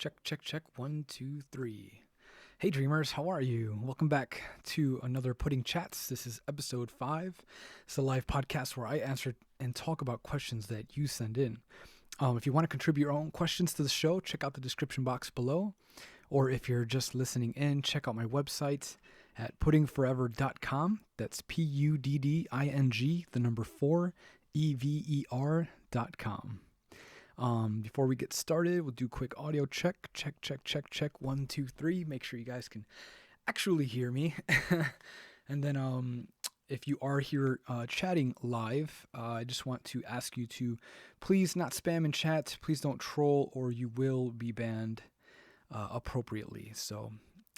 Check. 1, 2, 3. Hey dreamers, how are you? Welcome back to another PuddingChats. This is episode 5. It's a live podcast where I answer and talk about questions that you send in. If you want to contribute your own questions to the show, check out the description box below. Or if you're just listening in, check out my website at puddingforever.com. That's PUDDING, the number 4, EVER.com. Before we get started, we'll do a quick audio check. Check. 1, 2, 3. Make sure you guys can actually hear me. And then if you are here chatting live, I just want to ask you to please not spam in chat. Please don't troll or you will be banned appropriately. So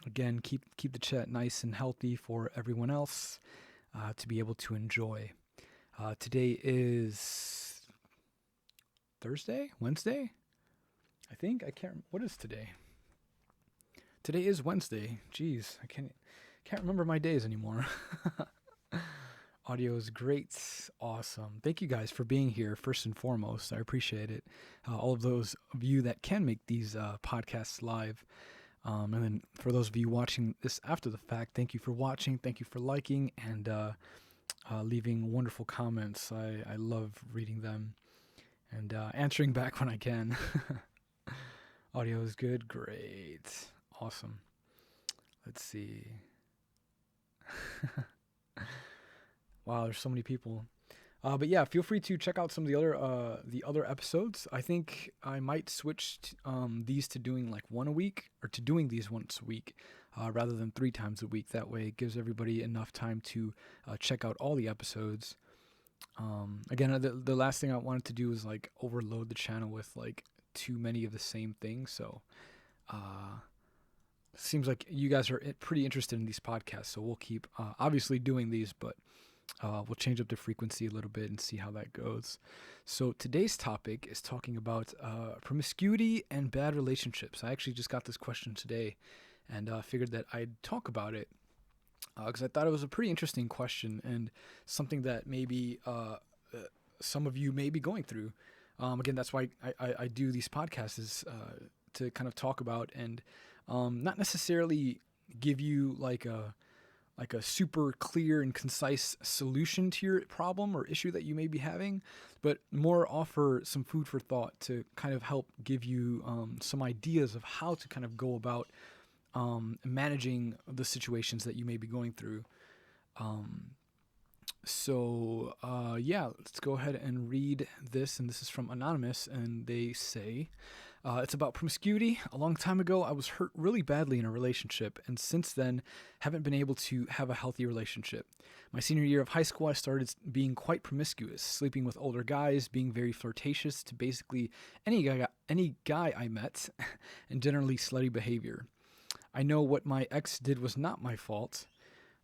again, keep the chat nice and healthy for everyone else to be able to enjoy. Today is Wednesday? I can't. What is today? Today is Wednesday. Jeez, I can't remember my days anymore. Audio is great. Awesome. Thank you guys for being here first and foremost. I appreciate it. All of those of you that can make these podcasts live. And then for those of you watching this after the fact, thank you for watching. Thank you for liking and leaving wonderful comments. I love reading them. And answering back when I can. Audio is good. Great. Awesome. Let's see. Wow, there's so many people. But yeah, feel free to check out some of the other episodes. I think I might switch these to doing like one a week, or to doing these once a week, rather than 3 times a week. That way it gives everybody enough time to check out all the episodes. Again, the last thing I wanted to do was like overload the channel with like too many of the same things. So, seems like you guys are pretty interested in these podcasts. So we'll keep obviously doing these, but we'll change up the frequency a little bit and see how that goes. So today's topic is talking about promiscuity and bad relationships. I actually just got this question today, and figured that I'd talk about it. Because I thought it was a pretty interesting question and something that maybe some of you may be going through. Again, that's why I do these podcasts, is to kind of talk about and not necessarily give you like a super clear and concise solution to your problem or issue that you may be having, but more offer some food for thought to kind of help give you some ideas of how to kind of go about managing the situations that you may be going through. Yeah, let's go ahead and read this. And this is from Anonymous, and they say, it's about promiscuity. A long time ago, I was hurt really badly in a relationship, and since then, haven't been able to have a healthy relationship. My senior year of high school, I started being quite promiscuous, sleeping with older guys, being very flirtatious to basically any guy I met, and generally slutty behavior. I know what my ex did was not my fault,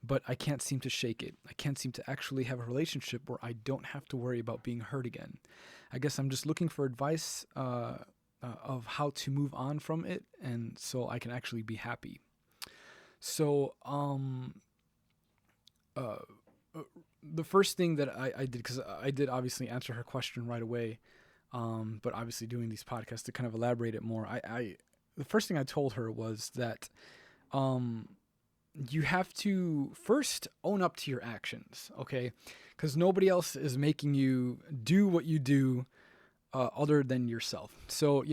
but I can't seem to shake it. I can't seem to actually have a relationship where I don't have to worry about being hurt again. I guess I'm just looking for advice of how to move on from it, and so I can actually be happy. So, the first thing that I did, because I did obviously answer her question right away, but obviously doing these podcasts to kind of elaborate it more, the first thing I told her was that you have to first own up to your actions, okay? Because nobody else is making you do what you do other than yourself. So,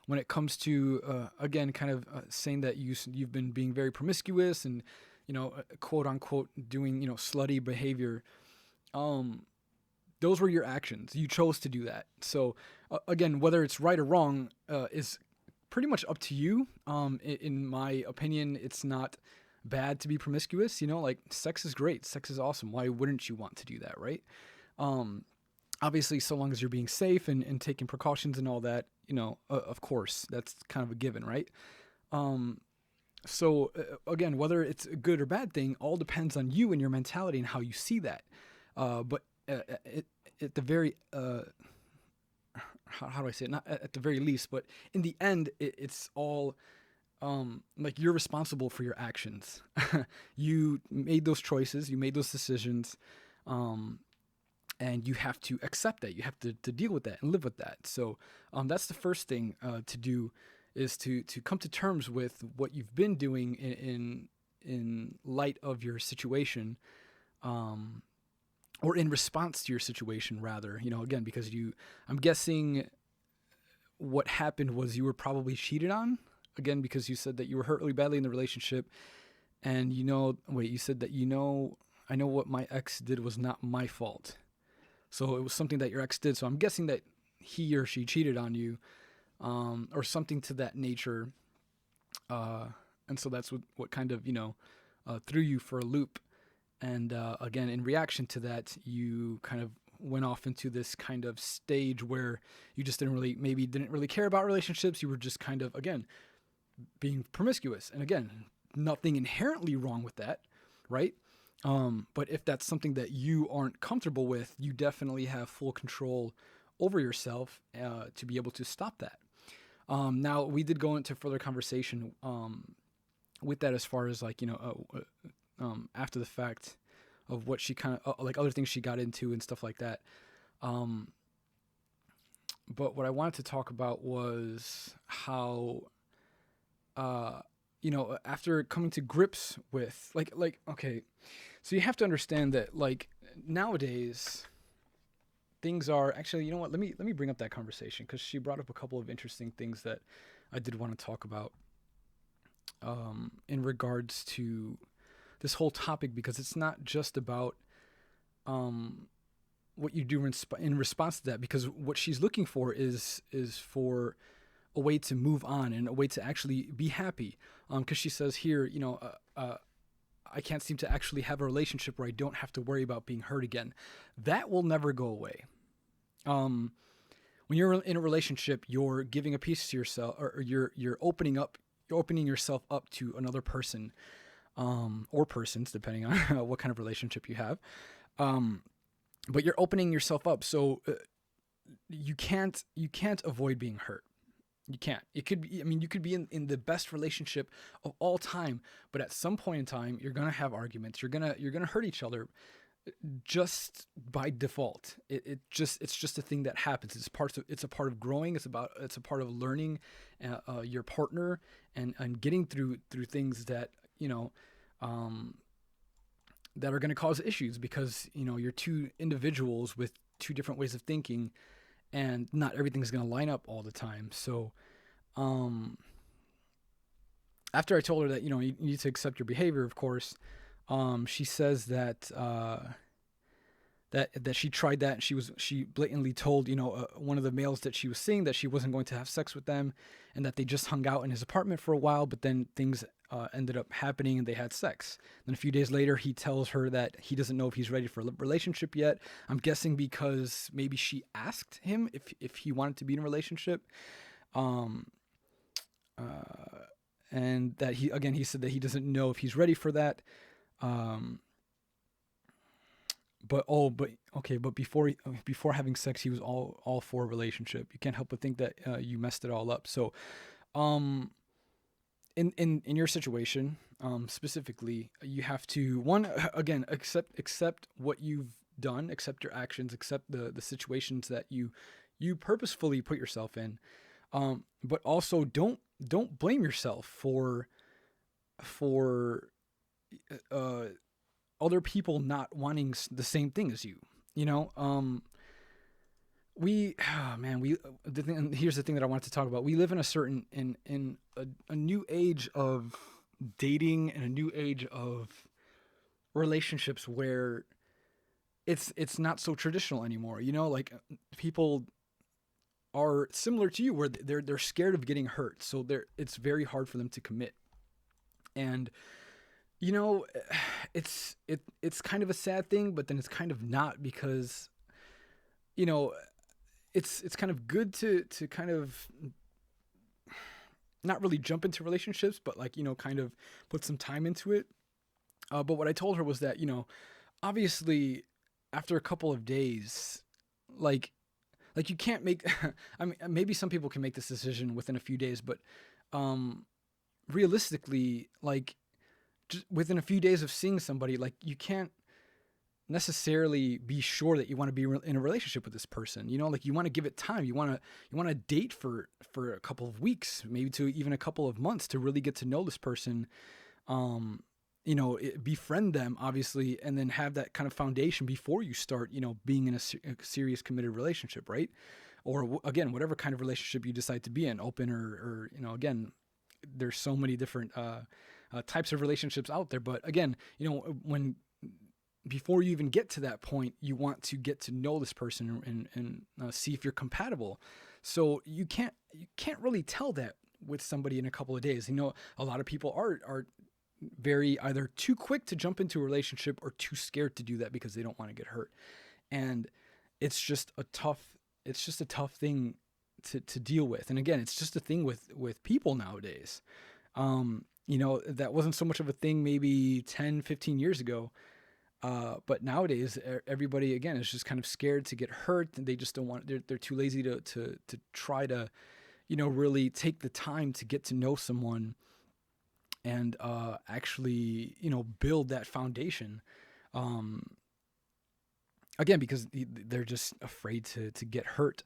when it comes to, again, kind of saying that you've been being very promiscuous and, quote unquote, doing, slutty behavior, those were your actions. You chose to do that. So, again, whether it's right or wrong is pretty much up to you. In my opinion, it's not bad to be promiscuous. Like, sex is great. Sex is awesome. Why wouldn't you want to do that, right? Obviously, so long as you're being safe and taking precautions and all that, of course, that's kind of a given, right? So, again, whether it's a good or bad thing, all depends on you and your mentality and how you see that. But at the very, how do I say it? Not at the very least, but in the end, it's all like you're responsible for your actions. You made those choices, you made those decisions, and you have to accept that. You have to deal with that and live with that. So that's the first thing to do, is to come to terms with what you've been doing in light of your situation, or in response to your situation, rather. Again, because I'm guessing what happened was you were probably cheated on, again, because you said that you were hurt really badly in the relationship, and you said that I know what my ex did was not my fault. So it was something that your ex did. So I'm guessing that he or she cheated on you, or something to that nature. And so that's what kind of, threw you for a loop. And again, in reaction to that, you kind of went off into this kind of stage where you just didn't really care about relationships. You were just kind of, again, being promiscuous. And again, nothing inherently wrong with that, right? But if that's something that you aren't comfortable with, you definitely have full control over yourself to be able to stop that. Now, we did go into further conversation with that, as far as after the fact of what she kind of like other things she got into and stuff like that. But what I wanted to talk about was how, after coming to grips with okay, so you have to understand that nowadays things are actually, you know what? Let me bring up that conversation, because she brought up a couple of interesting things that I did want to talk about in regards to this whole topic, because it's not just about what you do in response to that, because what she's looking for is for a way to move on and a way to actually be happy. Because she says here, I can't seem to actually have a relationship where I don't have to worry about being hurt again. That will never go away. When you're in a relationship, you're giving a piece to yourself, or you're opening yourself up to another person, or persons, depending on what kind of relationship you have. But you're opening yourself up, so you can't avoid being hurt. You can't. It could be. You could be in the best relationship of all time, but at some point in time, you're gonna have arguments. You're gonna hurt each other, just by default. It's just a thing that happens. It's a part of growing. It's a part of learning your partner and getting through things that that are going to cause issues, because you're two individuals with two different ways of thinking, and not everything's going to line up all the time. So after I told her that you need to accept your behavior, of course, she says that that she tried that, and she blatantly told one of the males that she was seeing that she wasn't going to have sex with them, and that they just hung out in his apartment for a while, but then things ended up happening and they had sex. Then a few days later, he tells her that he doesn't know if he's ready for a relationship yet. I'm guessing because maybe she asked him if he wanted to be in a relationship, and that he said that he doesn't know if he's ready for that. But before having sex, he was all for a relationship. You can't help but think that you messed it all up. So, in your situation, specifically, you have to again accept what you've done, accept your actions, accept the situations that you purposefully put yourself in, but also don't blame yourself for other people not wanting the same thing as you. Here's the thing that I wanted to talk about. We live in a new age of dating, and a new age of relationships where it's not so traditional anymore. People are similar to you, where they're scared of getting hurt, so it's very hard for them to commit. And it's kind of a sad thing, but then it's kind of not, because it's kind of good to kind of not really jump into relationships, but kind of put some time into it. But what I told her was that obviously after a couple of days, you can't make maybe some people can make this decision within a few days, but realistically, just within a few days of seeing somebody, you can't necessarily be sure that you want to be in a relationship with this person. Like you want to give it time. You want to date for a couple of weeks, maybe to even a couple of months, to really get to know this person. Befriend them, obviously, and then have that kind of foundation before you start, being in a serious committed relationship, right? Or again, whatever kind of relationship you decide to be in, open or again, there's so many different types of relationships out there. But again, when before you even get to that point, you want to get to know this person and see if you're compatible. So you can't really tell that with somebody in a couple of days. A lot of people are very either too quick to jump into a relationship or too scared to do that because they don't want to get hurt. And it's just a tough thing to deal with. And again, it's just a thing with people nowadays. That wasn't so much of a thing maybe 10, 15 years ago. But nowadays, everybody, again, is just kind of scared to get hurt. And they just don't want, they're too lazy to try to, really take the time to get to know someone and actually, build that foundation. Again, because they're just afraid to get hurt.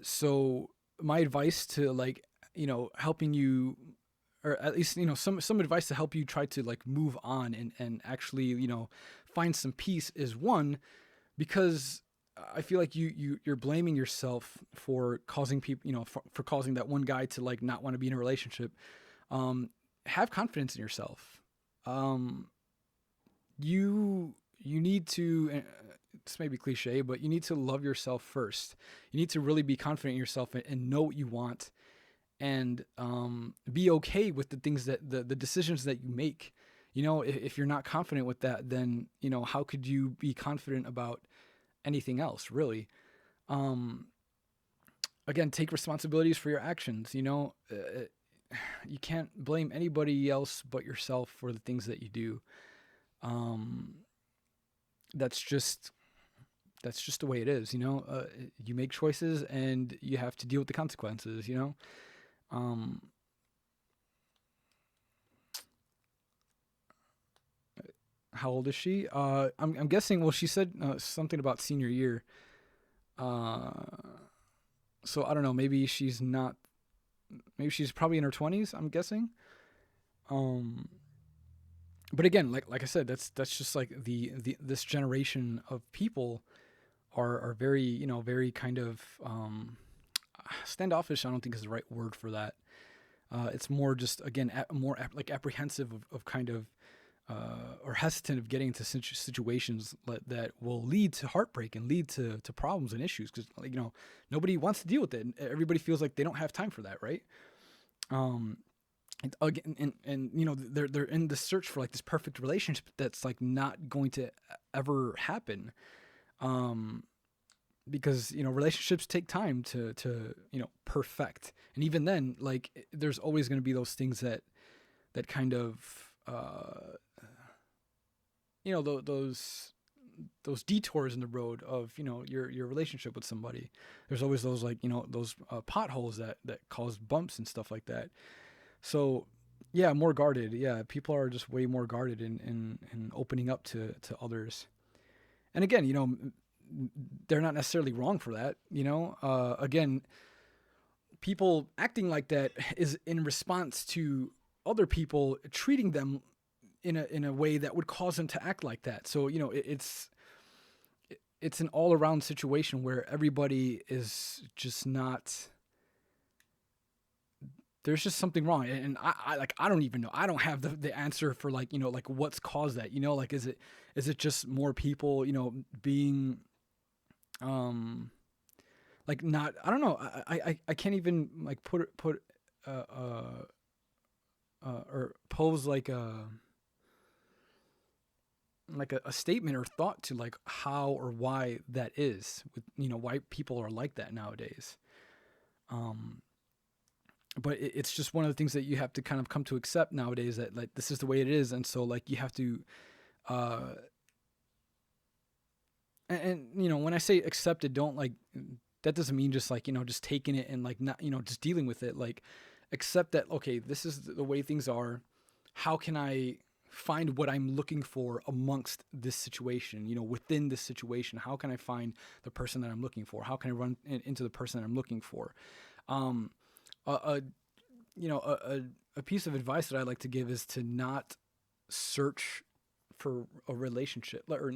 So my advice to helping you, or at least, some advice to help you try to move on and actually, find some peace is, one, because I feel like you're blaming yourself for causing people, for causing that one guy to not want to be in a relationship. Have confidence in yourself. You need to, this may be cliche, but you need to love yourself first. You need to really be confident in yourself and know what you want. And be okay with the things that the decisions that you make. If you're not confident with that, then how could you be confident about anything else, really? Again, take responsibilities for your actions. You can't blame anybody else but yourself for the things that you do. That's just the way it is. You make choices and you have to deal with the consequences. How old is she? I'm guessing. Well, she said something about senior year. So I don't know. Maybe she's not. Maybe she's probably in her 20s. I'm guessing. But again, like I said, that's just this generation of people are very very kind of standoffish. I don't think is the right word for that. It's more just, again, more apprehensive of kind of, or hesitant of getting into situations that will lead to heartbreak and lead to problems and issues. Because nobody wants to deal with it. And everybody feels like they don't have time for that, right? Again, and they're in the search for this perfect relationship that's not going to ever happen. Because relationships take time to perfect, and even then, there's always going to be those things that kind of those detours in the road of your relationship with somebody. There's always those those potholes that cause bumps and stuff like that. So yeah, more guarded. Yeah, people are just way more guarded in opening up to others. And again, they're not necessarily wrong for that. Again, people acting like that is in response to other people treating them in a way that would cause them to act like that. So, it's an all around situation where everybody is just not, there's just something wrong. And I don't even know. I don't have the answer for what's caused that, is it just more people, being, not, I don't know. I can't even put or pose a statement or thought to how or why that is, with why people are like that nowadays. But it's just one of the things that you have to kind of come to accept nowadays, that this is the way it is. And so you have to and when I say accept it, don't that doesn't mean just just taking it and not just dealing with it. Accept that, okay, this is the way things are. How can I find what I'm looking for amongst this situation, within this situation. How can I find the person that I'm looking for? How can I run into the person that I'm looking for? A piece of advice that I like to give is to not search for a relationship, or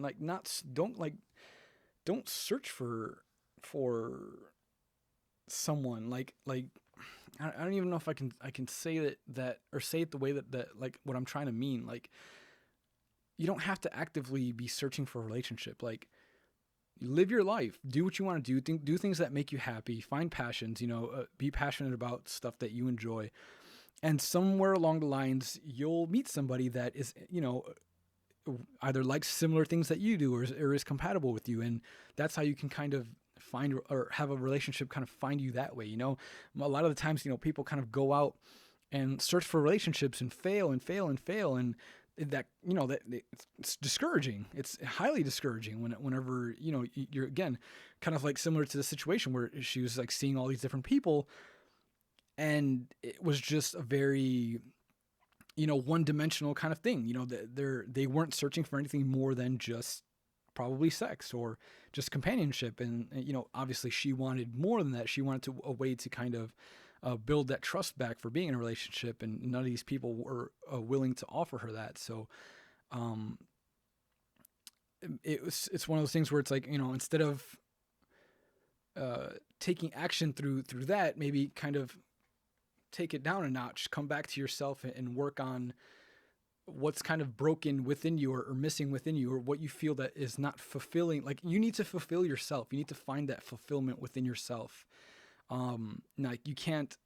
don't search for someone. I don't even know if I can say that or say it the way that like what I'm trying to mean. Like, you don't have to actively be searching for a relationship. Like, live your life, do what you want to do, do things that make you happy, find passions, be passionate about stuff that you enjoy. And somewhere along the lines, you'll meet somebody that is, either likes similar things that you do, or is compatible with you. And that's how you can kind of find, or have a relationship kind of find you that way. A lot of the times, people kind of go out and search for relationships and fail and fail and fail. And that, it's discouraging. It's highly discouraging whenever, you're, again, kind of like similar to the situation where she was like seeing all these different people, and it was just a very, one-dimensional kind of thing. They weren't searching for anything more than just probably sex or just companionship. And, obviously she wanted more than that. She wanted a way to kind of build that trust back for being in a relationship, and none of these people were willing to offer her that. So it's one of those things where it's like, instead of taking action through that, maybe kind of take it down a notch, come back to yourself and work on what's kind of broken within you, or missing within you, or what you feel that is not fulfilling. Like, you need to fulfill yourself. You need to find that fulfillment within yourself. Like, you can't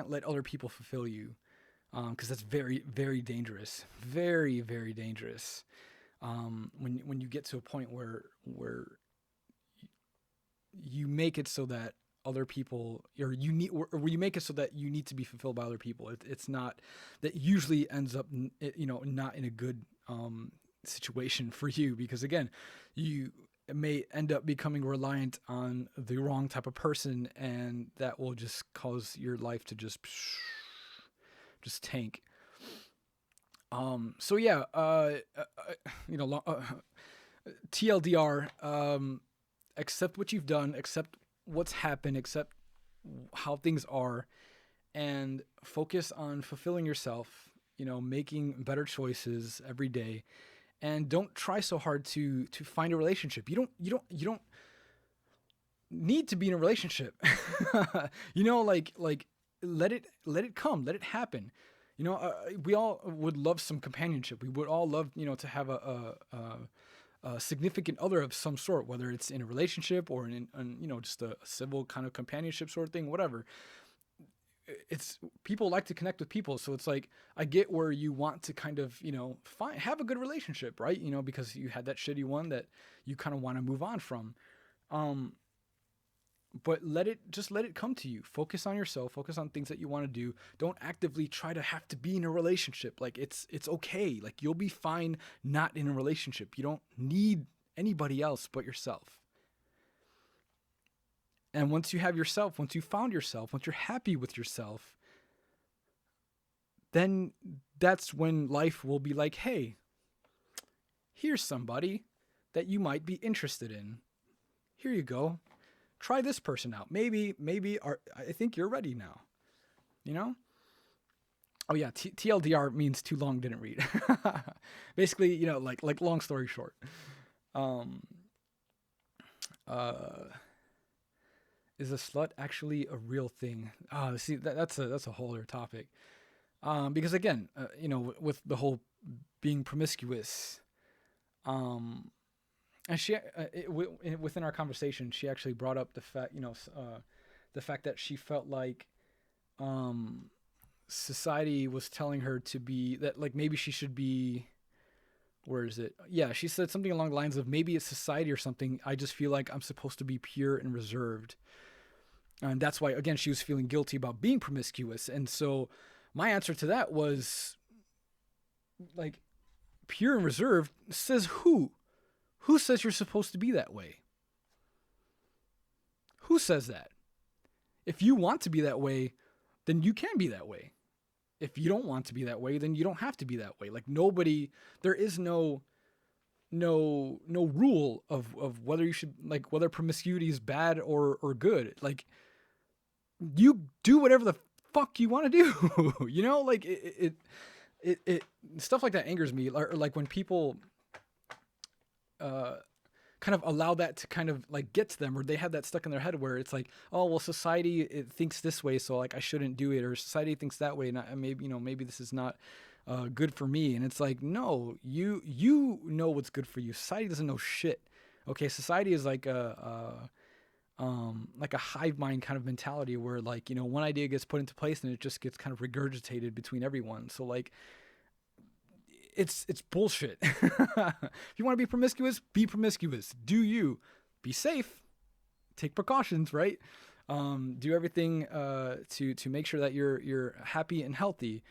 let other people fulfill you, because that's very, very dangerous. Very, very dangerous. When you get to a point where you make it so that other people, or you make it so that you need to be fulfilled by other people. It's not, that usually ends up, not in a good situation for you, because again, you may end up becoming reliant on the wrong type of person, and that will just cause your life to just tank. So yeah, TLDR, accept what you've done, accept what's happened, accept how things are, and focus on fulfilling yourself, making better choices every day. And don't try so hard to find a relationship. You don't need to be in a relationship. Like let it come, let it happen. We all would love some companionship. We would all love, to have a significant other of some sort, whether it's in a relationship or in just a civil kind of companionship sort of thing, whatever. It's, people like to connect with people. So it's like, I get where you want to kind of, have a good relationship, right? Because you had that shitty one that you kind of want to move on from. But let it come to you. Focus on yourself, focus on things that you want to do. Don't actively try to have to be in a relationship. Like, it's okay. Like, you'll be fine not in a relationship. You don't need anybody else but yourself. And once you have yourself, once you found yourself, once you're happy with yourself, then that's when life will be like, hey, here's somebody that you might be interested in. Here you go. Try this person out. Maybe I think you're ready now. Oh yeah, TLDR means too long didn't read. Basically, like long story short. Is a slut actually a real thing? See, that's a whole other topic. Because again, with the whole being promiscuous, and she, within our conversation, she actually brought up the fact, the fact that she felt like, society was telling her to be that, like, maybe she should be, where is it? Yeah, she said something along the lines of, maybe it's society or something. I just feel like I'm supposed to be pure and reserved. And that's why, again, she was feeling guilty about being promiscuous. And so my answer to that was, like, pure and reserved says who? Who says you're supposed to be that way? Who says that? If you want to be that way, then you can be that way. If you don't want to be that way, then you don't have to be that way. Like there is no rule of whether you should, like, whether promiscuity is bad or good. Like, you do whatever the fuck you want to do. Like it stuff like that angers me. Or like when people kind of allow that to kind of like get to them, or they have that stuck in their head where it's like, oh well, society, it thinks this way, so like I shouldn't do it, or society thinks that way, and maybe this is not good for me. And it's like, no, you know what's good for you. Society doesn't know shit. Okay, society is like a hive mind kind of mentality where, like, one idea gets put into place and it just gets kind of regurgitated between everyone. So like, it's bullshit. If you want to be promiscuous, be promiscuous. Do you. Be safe. Take precautions, right? Do everything to make sure that you're happy and healthy.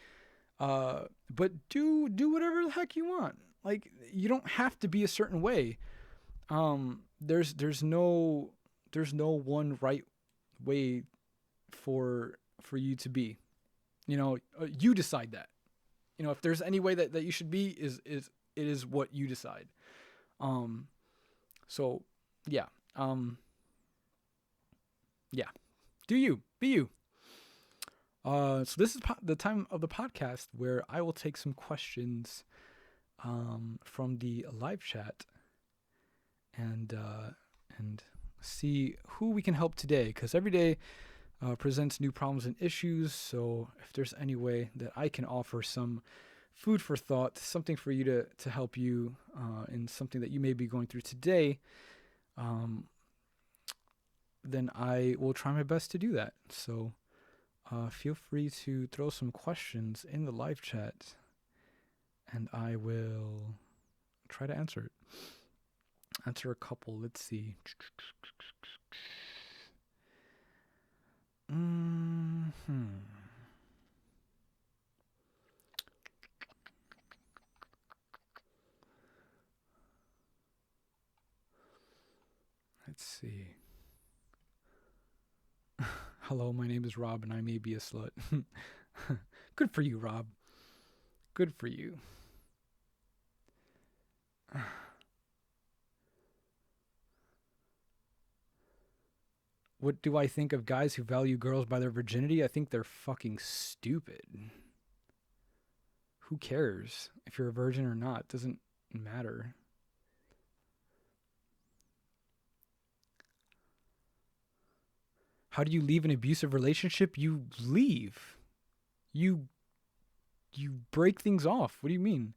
But do whatever the heck you want. Like, you don't have to be a certain way. There's no one right way for you to be. You decide that. If there's any way that you should be, it is what you decide. So yeah. Yeah. Do you. Be you. So this is the time of the podcast where I will take some questions from the live chat and see who we can help today, because every day presents new problems and issues. So if there's any way that I can offer some food for thought, something for you to help you in something that you may be going through today, then I will try my best to do that. So feel free to throw some questions in the live chat and I will try to answer it. Answer a couple. Let's see. Let's see. Hello, my name is Rob and I may be a slut. Good for you, Rob. Good for you. What do I think of guys who value girls by their virginity? I think they're fucking stupid. Who cares if you're a virgin or not? It doesn't matter. How do you leave an abusive relationship? You leave. You break things off. What do you mean?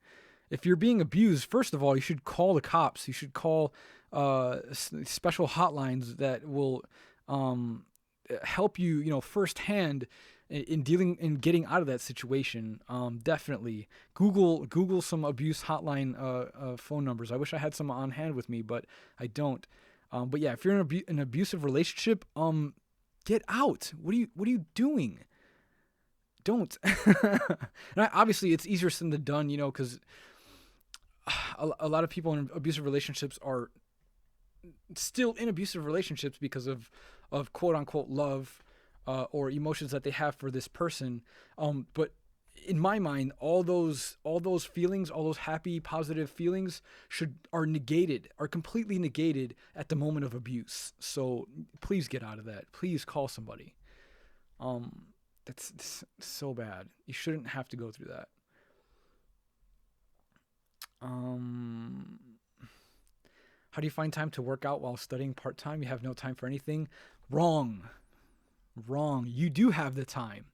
If you're being abused, first of all, you should call the cops. You should call special hotlines that will help you, firsthand in getting out of that situation. Definitely Google some abuse hotline phone numbers. I wish I had some on hand with me, but I don't. But yeah, if you're in an abusive relationship, get out. What are you doing? Don't. And obviously, it's easier said than done, because a lot of people in abusive relationships are still in abusive relationships because of quote unquote love or emotions that they have for this person. But in my mind, all those feelings, all those happy, positive feelings are completely negated at the moment of abuse. So please get out of that. Please call somebody. That's so bad. You shouldn't have to go through that. How do you find time to work out while studying part-time? You have no time for anything. Wrong. You do have the time.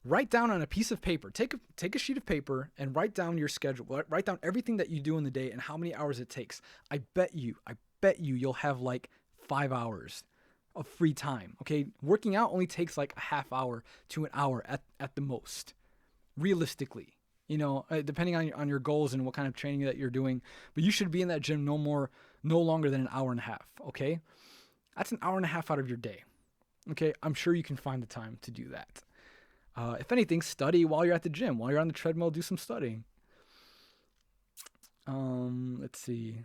Write down on a piece of paper. Take a sheet of paper and write down your schedule. Write down everything that you do in the day and how many hours it takes. I bet you you'll have like 5 hours of free time. Okay, working out only takes like a half hour to an hour at the most, realistically. Depending on your goals and what kind of training that you're doing, but you should be in that gym no longer than an hour and a half. Okay, that's an hour and a half out of your day. Okay, I'm sure you can find the time to do that. If anything, study while you're at the gym. While you're on the treadmill, do some studying. Let's see.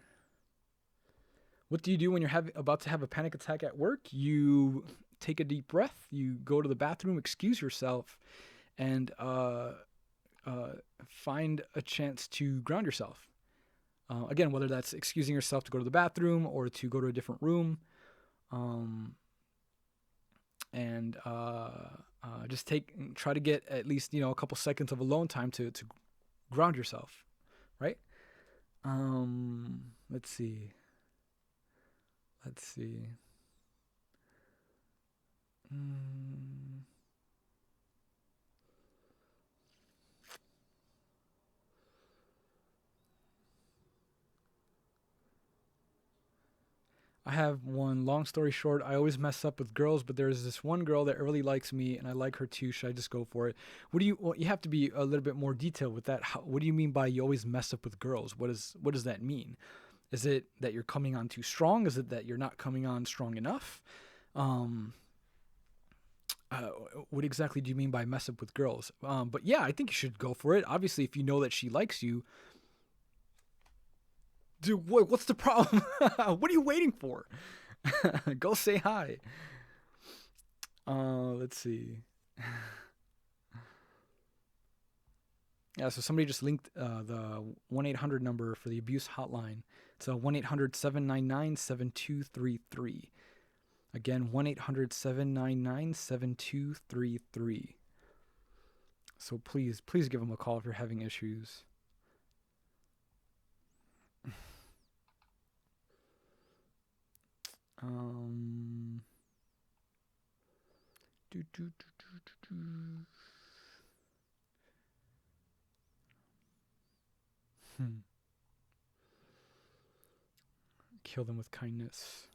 What do you do when you're about to have a panic attack at work? You take a deep breath, you go to the bathroom, excuse yourself, and find a chance to ground yourself. Again, whether that's excusing yourself to go to the bathroom or to go to a different room, and just try to get at least a couple seconds of alone time to ground yourself, right? Let's see. Mm. I have one. Long story short, I always mess up with girls, but there's this one girl that really likes me, and I like her too. Should I just go for it? Well, you have to be a little bit more detailed with that. What do you mean by you always mess up with girls? What does that mean? Is it that you're coming on too strong? Is it that you're not coming on strong enough? Um, what exactly do you mean by mess up with girls? But yeah, I think you should go for it. Obviously, if you know that she likes you, dude, what's the problem? What are you waiting for? Go say hi. Let's see. Yeah, so somebody just linked the 1-800 number for the abuse hotline. It's 1-800-799-7233. Again, 1-800-799-7233. So please give them a call if you're having issues. Kill them with kindness.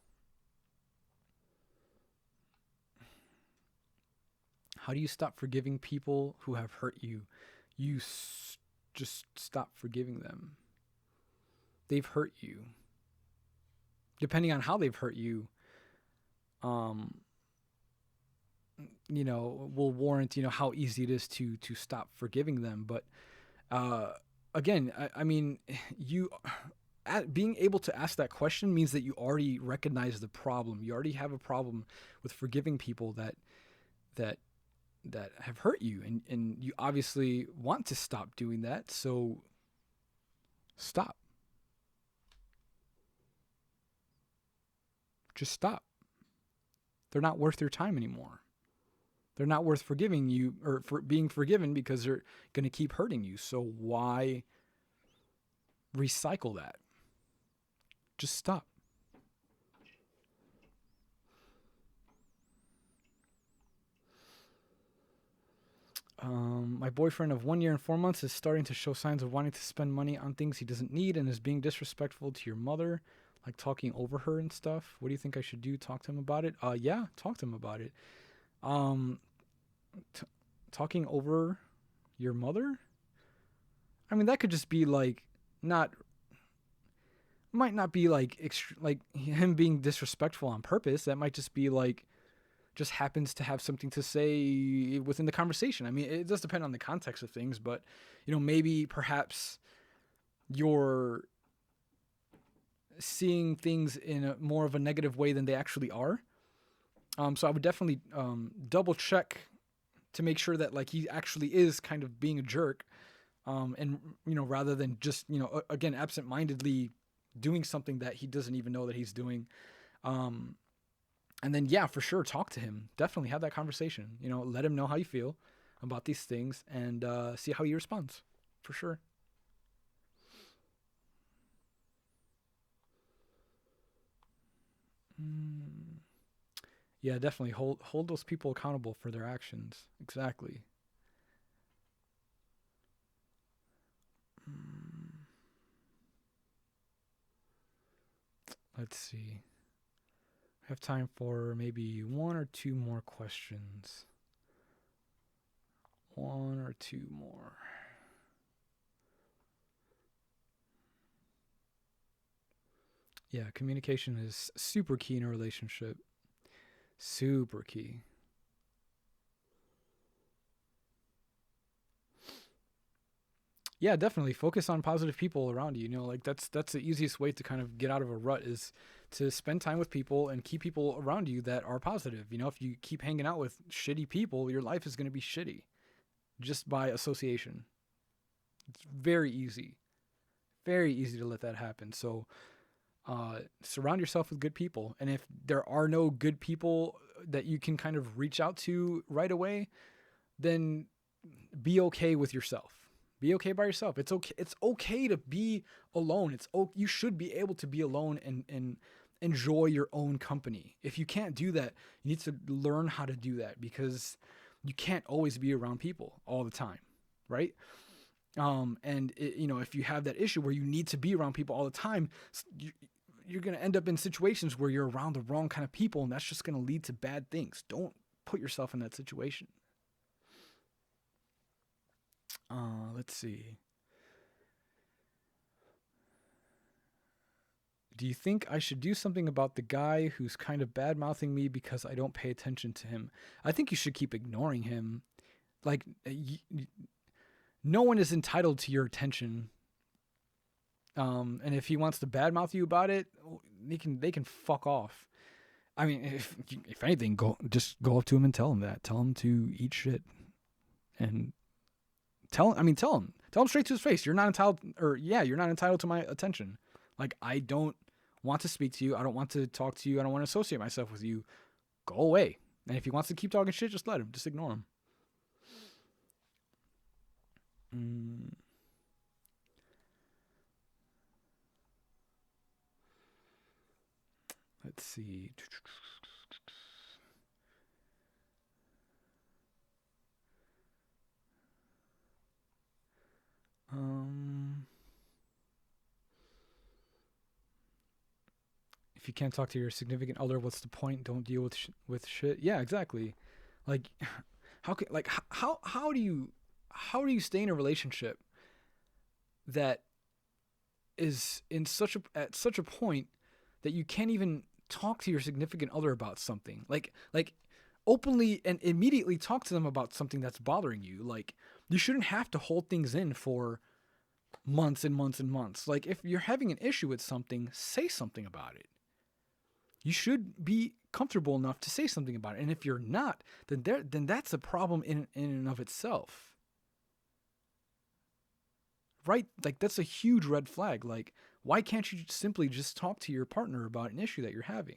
How do you stop forgiving people who have hurt you? Just stop forgiving them. They've hurt you. Depending on how they've hurt you, will warrant, how easy it is to stop forgiving them. But again, I mean, being able to ask that question means that you already recognize the problem. You already have a problem with forgiving people that have hurt you, and you obviously want to stop doing that. So stop. Just stop. They're not worth your time anymore. They're not worth forgiving you or for being forgiven because they're going to keep hurting you. So why recycle that? Just stop. My boyfriend of 1 year and 4 months is starting to show signs of wanting to spend money on things he doesn't need and is being disrespectful to your mother, like talking over her and stuff. What do you think I should do? Talk to him about it? Yeah, talk to him about it. Talking over your mother? I mean, that could just be like might not be like him being disrespectful on purpose. That might just be like just happens to have something to say within the conversation. I mean, it does depend on the context of things, but maybe perhaps you're seeing things in a more of a negative way than they actually are. So I would definitely double check to make sure that like he actually is kind of being a jerk, and rather than just again absent-mindedly doing something that he doesn't even know that he's doing. And then, yeah, for sure, talk to him. Definitely have that conversation. Let him know how you feel about these things and see how he responds. For sure. Yeah, definitely hold those people accountable for their actions. Exactly. Let's see. I have time for maybe one or two more questions. One or two more. Yeah, communication is super key in a relationship. Super key. Yeah, definitely focus on positive people around you. Like that's the easiest way to kind of get out of a rut is to spend time with people and keep people around you that are positive. If you keep hanging out with shitty people, your life is going to be shitty. just by association. It's very easy to let that happen. So surround yourself with good people. And if there are no good people that you can kind of reach out to right away, then be okay with yourself. Be okay by yourself. It's okay to be alone. You should be able to be alone and enjoy your own company. If you can't do that, you need to learn how to do that, because you can't always be around people all the time, right? If you have that issue where you need to be around people all the time, you're going to end up in situations where you're around the wrong kind of people, and that's just going to lead to bad things. Don't put yourself in that situation. Let's see. Do you think I should do something about the guy who's kind of bad-mouthing me because I don't pay attention to him? I think you should keep ignoring him. Like, no one is entitled to your attention. And if he wants to badmouth you about it, they can fuck off. I mean, if anything, just go up to him and tell him that. Tell him to eat shit. And tell him straight to his face. You're not entitled to my attention. Like, I don't want to speak to you. I don't want to talk to you. I don't want to associate myself with you. Go away. And if he wants to keep talking shit, just let him. Just ignore him. Let's see. If you can't talk to your significant other, what's the point? Don't deal with shit. Yeah, exactly. Like, how do you stay in a relationship that is at such a point that you can't even talk to your significant other about something? Like openly and immediately talk to them about something that's bothering you. Like, you shouldn't have to hold things in for months and months and months. Like, if you're having an issue with something, say something about it. You should be comfortable enough to say something about it. And if you're not, then that's a problem in and of itself. Right? Like, that's a huge red flag. Like, why can't you simply just talk to your partner about an issue that you're having?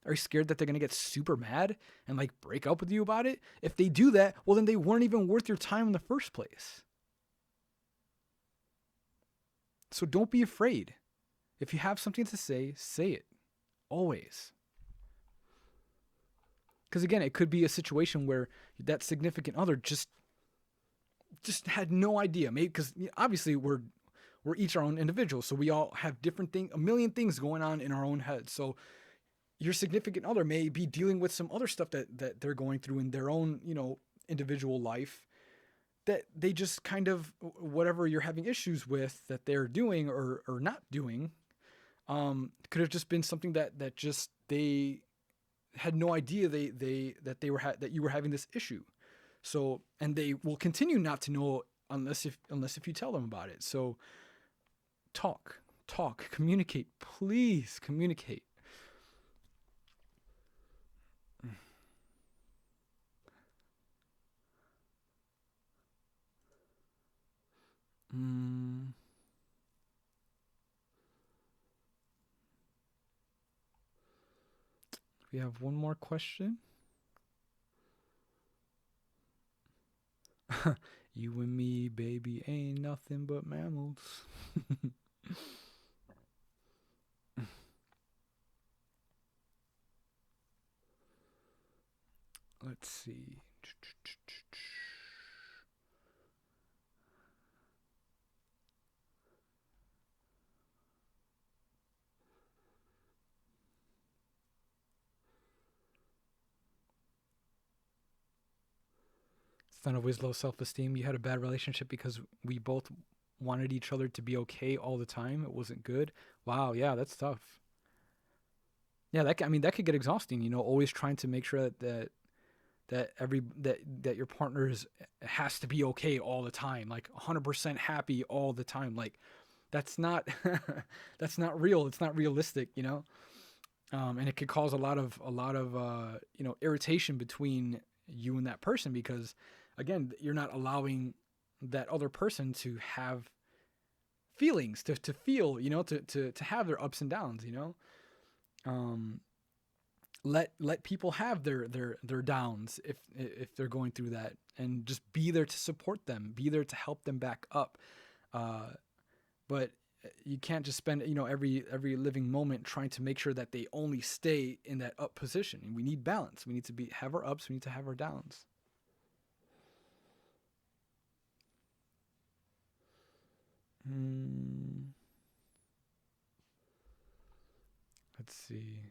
Are you scared that they're going to get super mad and like break up with you about it? If they do that, well, then they weren't even worth your time in the first place. So don't be afraid. If you have something to say it. Always. Because again, it could be a situation where that significant other just had no idea. Maybe because obviously we're each our own individual, so we all have a million things going on in our own heads. So your significant other may be dealing with some other stuff that they're going through in their own, individual life, that they just kind of, whatever you're having issues with that they're doing or not doing, could have just been something that just they had no idea that you were having this issue. So, and they will continue not to know unless if you tell them about it. So talk, communicate, please communicate. We have one more question. You and me, baby, ain't nothing but mammals. Let's see. It's not always low self-esteem. You had a bad relationship because we both wanted each other to be okay all the time. It wasn't good. Wow, yeah, that's tough. Yeah, that could get exhausting. Always trying to make sure that your partner has to be okay all the time, like 100% happy all the time. Like, that's not that's not real. It's not realistic, and it could cause a lot of irritation between you and that person, because again, you're not allowing that other person to have feelings, to feel, to have their ups and downs, let people have their downs if they're going through that, and just be there to support them, be there to help them back up. But you can't just spend every living moment trying to make sure that they only stay in that up position. And we need balance. We need to have our ups, we need to have our downs. Let's see.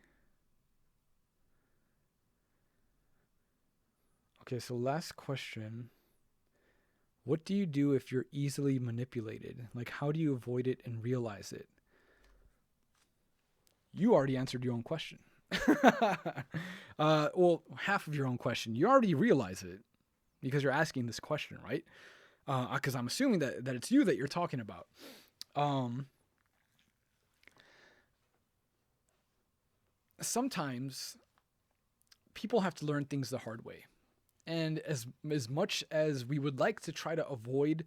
Okay, so last question. What do you do if you're easily manipulated? Like, how do you avoid it and realize it? You already answered your own question. Well, half of your own question. You already realize it because you're asking this question, right? Because I'm assuming that it's you that you're talking about. Sometimes people have to learn things the hard way. And as much as we would like to try to avoid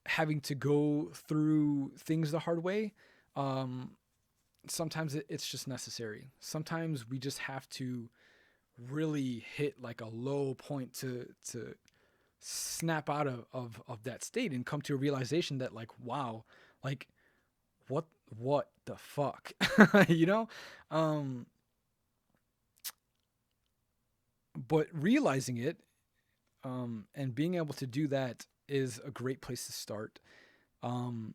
having to go through things the hard way, sometimes it's just necessary. Sometimes we just have to really hit like a low point to snap out of that state and come to a realization that, like, wow, like what the fuck, but realizing it, and being able to do that is a great place to start. And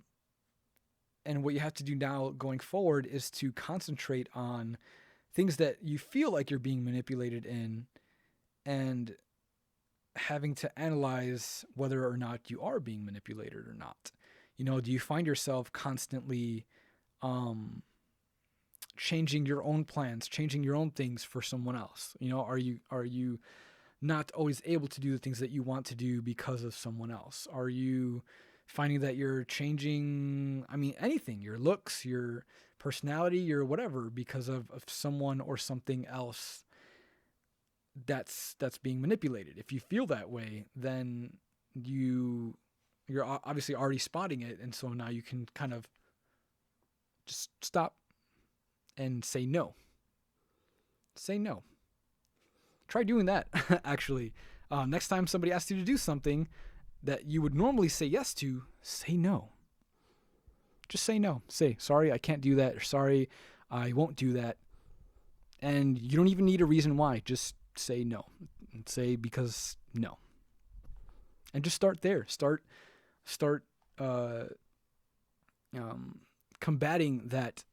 what you have to do now going forward is to concentrate on things that you feel like you're being manipulated in, and having to analyze whether or not you are being manipulated or not. Do you find yourself constantly changing your own plans, changing your own things for someone else? Are you not always able to do the things that you want to do because of someone else? Are you finding that you're changing, anything, your looks, your personality, your whatever, because of someone or something else that's being manipulated? If you feel that way, then you're obviously already spotting it, and so now you can kind of just stop and say no. Say no. Try doing that, actually. Next time somebody asks you to do something that you would normally say yes to, say no. Just say no. Say, sorry, I can't do that, or sorry, I won't do that. And you don't even need a reason why. Just say no. And say, because no. And just start there. Start combating that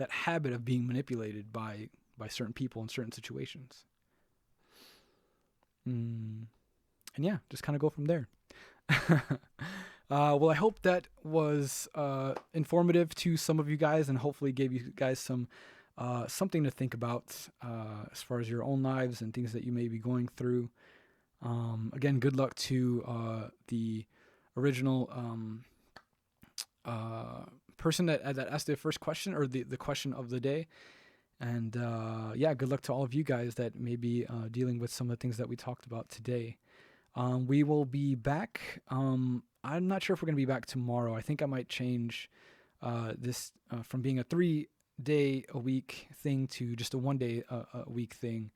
habit of being manipulated by certain people in certain situations. And yeah, just kind of go from there. Well, I hope that was informative to some of you guys, and hopefully gave you guys some something to think about as far as your own lives and things that you may be going through. Again, good luck to the original person that asked the first question, or the question of the day. And yeah, good luck to all of you guys that may be dealing with some of the things that we talked about today. We will be back. I'm not sure if we're going to be back tomorrow. I think I might change this from being a 3-day-a-week thing to just a 1-day-a-week thing,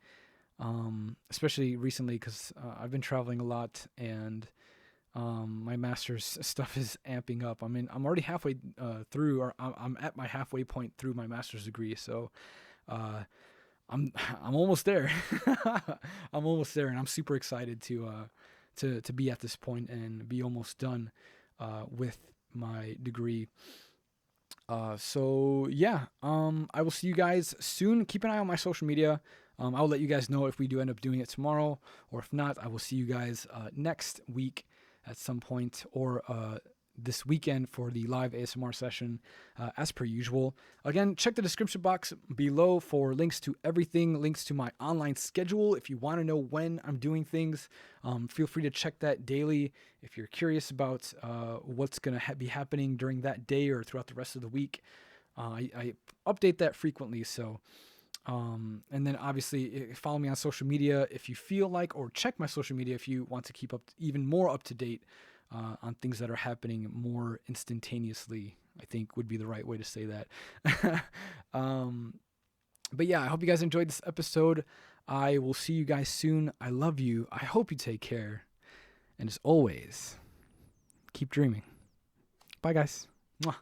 especially recently because I've been traveling a lot, and my master's stuff is amping up. I'm already halfway through, or I'm at my halfway point through my master's degree, so I'm almost there. I'm almost there, and I'm super excited to be at this point and be almost done with my degree. So yeah, I will see you guys soon. Keep an eye on my social media. I'll let you guys know if we do end up doing it tomorrow, or if not, I will see you guys next week at some point, or this weekend for the live ASMR session, as per usual. Again, check the description box below for links to everything, links to my online schedule. If you want to know when I'm doing things, feel free to check that daily. If you're curious about what's going to be happening during that day or throughout the rest of the week, I update that frequently. So And then obviously follow me on social media if you feel like, or check my social media if you want to keep up even more up to date on things that are happening more instantaneously, I think would be the right way to say that. But yeah, I hope you guys enjoyed this episode. I will see you guys soon. I love you. I hope you take care. And as always, keep dreaming. Bye, guys. Mwah.